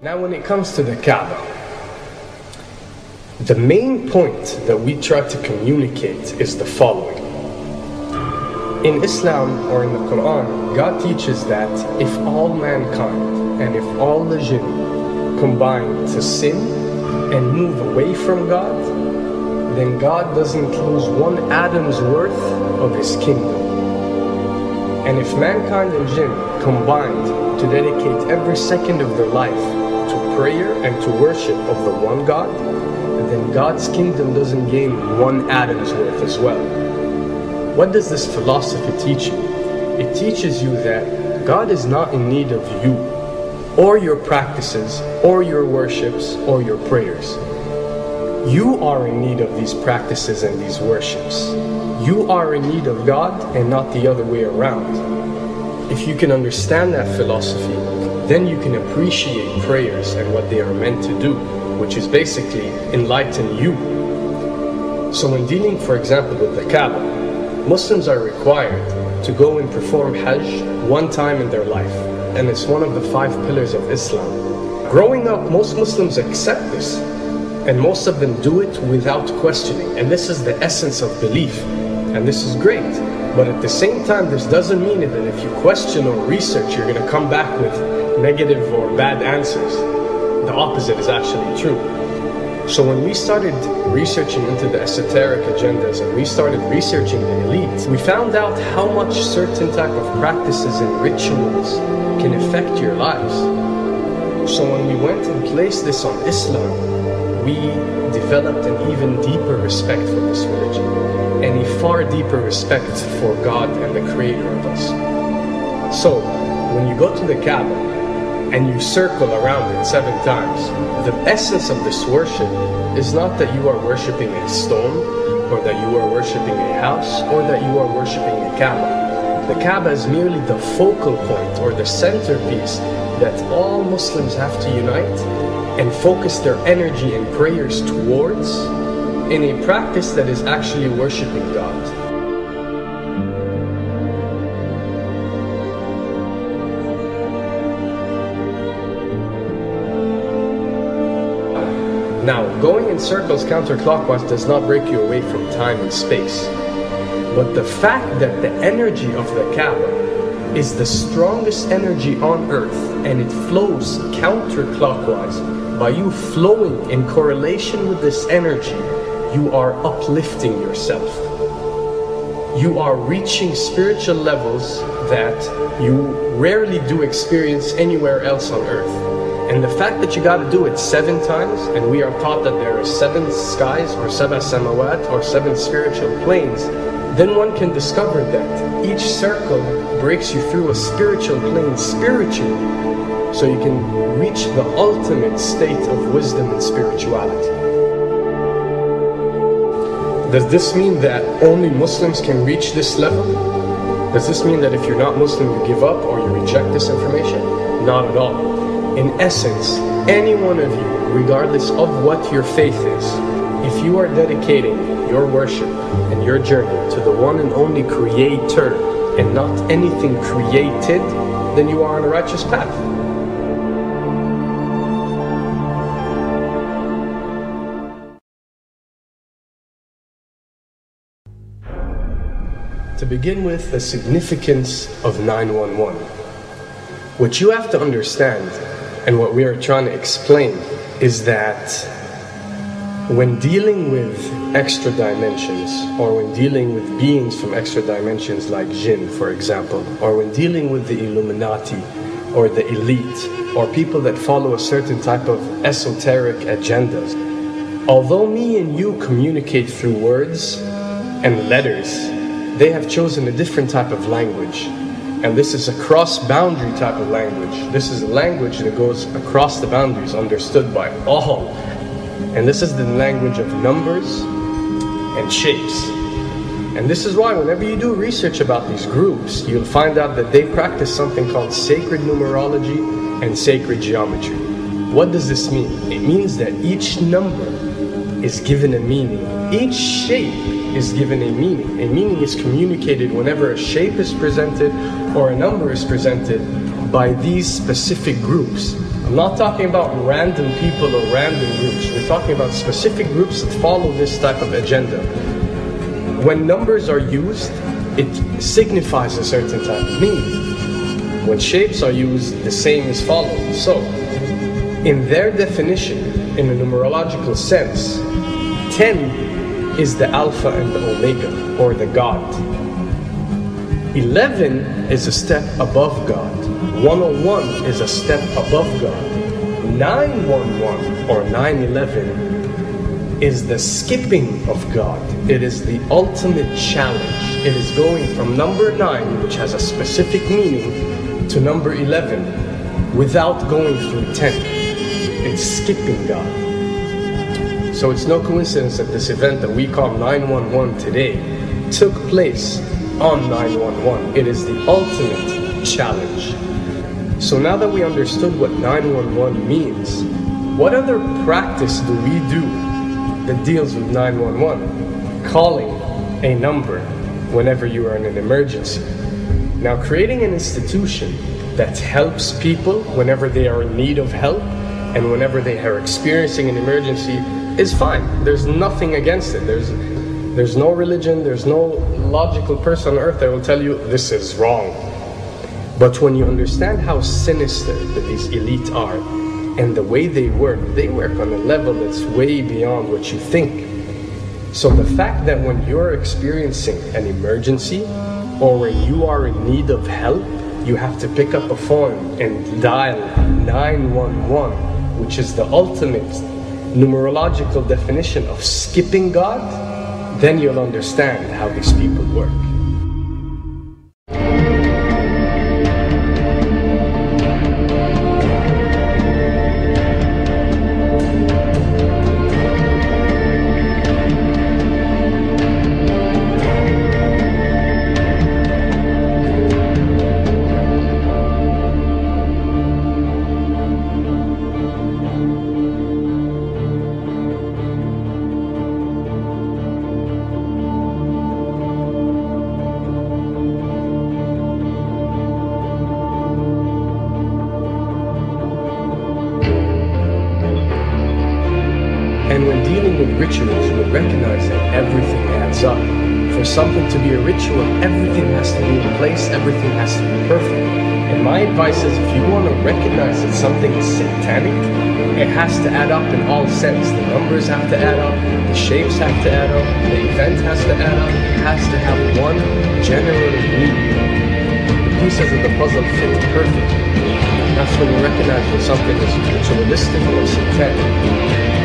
Now when it comes to the Kaaba, the main point that we try to communicate is the following. In Islam or in the Quran, God teaches that if all mankind and if all the jinn combine to sin and move away from God, then God doesn't lose one atom's worth of His kingdom. And if mankind and jinn combined to dedicate every second of their life to prayer and to worship of the one God, then God's kingdom doesn't gain one atom's worth as well. What does this philosophy teach you? It teaches you that God is not in need of you, or your practices, or your worships, or your prayers. You are in need of these practices and these worships. You are in need of God and not the other way around. If you can understand that philosophy, then you can appreciate prayers and what they are meant to do, which is basically enlighten you. So when dealing, for example, with the Kaaba, Muslims are required to go and perform Hajj one time in their life, and it's one of the 5 pillars of Islam. Growing up, most Muslims accept this, and most of them do it without questioning, and this is the essence of belief, and this is great. But at the same time, this doesn't mean that if you question or research, you're going to come back with negative or bad answers. The opposite is actually true. So when we started researching into the esoteric agendas and we started researching the elite, we found out how much certain type of practices and rituals can affect your lives. So when we went and placed this on Islam, we developed an even deeper respect for this religion and a far deeper respect for God and the creator of us. So when you go to the Kaaba and you circle around it 7 times, the essence of this worship is not that you are worshipping a stone, or that you are worshipping a house, or that you are worshipping a Kaaba. The Kaaba is merely the focal point or the centerpiece that all Muslims have to unite and focus their energy and prayers towards in a practice that is actually worshipping God. Now, going in circles counterclockwise does not break you away from time and space. But the fact that the energy of the Kaaba is the strongest energy on earth and it flows counterclockwise, by you flowing in correlation with this energy, you are uplifting yourself. You are reaching spiritual levels that you rarely do experience anywhere else on earth. And the fact that you got to do it 7 times, and we are taught that there are 7 skies or 7 samawat or 7 spiritual planes, then one can discover that each circle breaks you through a spiritual plane spiritually, so you can reach the ultimate state of wisdom and spirituality. Does this mean that only Muslims can reach this level? Does this mean that if you're not Muslim you give up or you reject this information? Not at all. In essence, any one of you, regardless of what your faith is, if you are dedicating your worship and your journey to the one and only Creator and not anything created, then you are on a righteous path. To begin with, the significance of 911. What you have to understand, and what we are trying to explain, is that when dealing with extra dimensions, or when dealing with beings from extra dimensions like jinn, for example, or when dealing with the Illuminati, or the elite, or people that follow a certain type of esoteric agendas, although me and you communicate through words and letters, they have chosen a different type of language. And this is a cross-boundary type of language. This is a language that goes across the boundaries, understood by all. And this is the language of numbers and shapes. And this is why whenever you do research about these groups, you'll find out that they practice something called sacred numerology and sacred geometry. What does this mean? It means that each number is given a meaning. Each shape is given a meaning. A meaning is communicated whenever a shape is presented or a number is presented by these specific groups. I'm not talking about random people or random groups. We're talking about specific groups that follow this type of agenda. When numbers are used, it signifies a certain type of meaning. When shapes are used, the same is followed. So, in their definition, in a numerological sense, 10 is the Alpha and the Omega, or the God. 11 is a step above God. 101 is a step above God. 911 or 911 is the skipping of God. It is the ultimate challenge. It is going from number 9, which has a specific meaning, to number 11 without going through 10. It's skipping God. So it's no coincidence that this event that we call 911 today took place on 911. It is the ultimate challenge. So now that we understood what 911 means, what other practice do we do that deals with 911? Calling a number whenever you are in an emergency. Now, creating an institution that helps people whenever they are in need of help and whenever they are experiencing an emergency is fine. There's nothing against it. There's no religion, there's no logical person on earth that will tell you this is wrong. But when you understand how sinister that these elite are and the way they work on a level that's way beyond what you think. So the fact that when you're experiencing an emergency or when you are in need of help, you have to pick up a phone and dial 911, which is the ultimate numerological definition of skipping God, then you'll understand how these people work. And when dealing with rituals, we recognize that everything adds up. For something to be a ritual, everything has to be in place, everything has to be perfect. And my advice is, if you want to recognize that something is satanic, it has to add up in all sense. The numbers have to add up, the shapes have to add up, the event has to add up, it has to have one general meaning. The pieces of the puzzle fit perfectly. That's when you recognize when something is ritualistic or satanic.